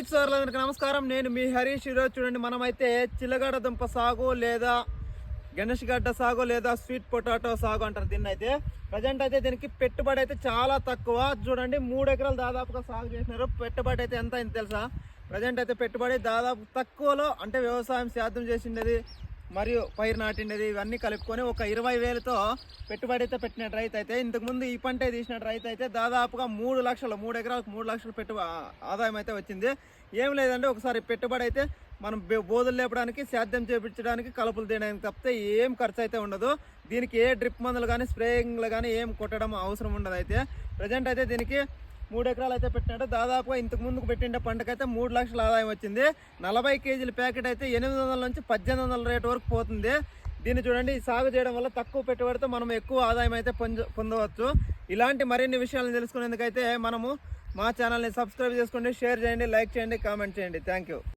రైతు సోదరులందరికీ నమస్కారం. నేను మీ హరీష్. ఈరోజు చూడండి, మనమైతే చిల్లగడ్డ దుంప సాగు లేదా గణేష్గడ్డ సాగు లేదా స్వీట్ పొటాటో సాగు అంటారు దీన్ని. అయితే ప్రజెంట్ అయితే దీనికి పెట్టుబడి అయితే చాలా తక్కువ. చూడండి, 3 ఎకరాలు దాదాపుగా సాగు చేసినారు. పెట్టుబడి అయితే ఎంత అయింది తెలుసా? ప్రజెంట్ అయితే పెట్టుబడి దాదాపు తక్కువలో, అంటే వ్యవసాయం సేద్యం చేసిండేది మరియు పైరు నాటిండేది ఇవన్నీ కలుపుకొని ఒక 20,000తో పెట్టుబడి అయితే పెట్టిన రైతు అయితే, ఇంతకుముందు ఈ పంట తీసిన రైతు అయితే దాదాపుగా 3 లక్షలు, 3 ఎకరాలకు 3 లక్షలు ఆదాయం అయితే వచ్చింది. ఏం లేదంటే ఒకసారి పెట్టుబడి అయితే మనం బోధులు లేపడానికి, సేద్యం చేపించడానికి, కలుపులు తీయడానికి తప్పితే ఏం ఖర్చు అయితే ఉండదు. దీనికి ఏ డ్రిప్ మందులు కానీ స్ప్రేయింగ్లు కానీ ఏం కొట్టడం అవసరం ఉండదు. అయితే ప్రజెంట్ అయితే దీనికి 3 ఎకరాలు అయితే పెట్టినాడు. దాదాపుగా ఇంతకు ముందుకు పెట్టిన పంటకైతే 3 లక్షల ఆదాయం వచ్చింది. 40 కేజీల ప్యాకెట్ అయితే 800 నుంచి 1800 రేటు వరకు పోతుంది. దీన్ని చూడండి, సాగు చేయడం వల్ల తక్కువ పెట్టుబడితో మనం ఎక్కువ ఆదాయం అయితే పొందవచ్చు. ఇలాంటి మరిన్ని విషయాలను తెలుసుకునేందుకైతే మనము మా ఛానల్ని సబ్స్క్రైబ్ చేసుకోండి, షేర్ చేయండి, లైక్ చేయండి, కామెంట్ చేయండి. Thank you.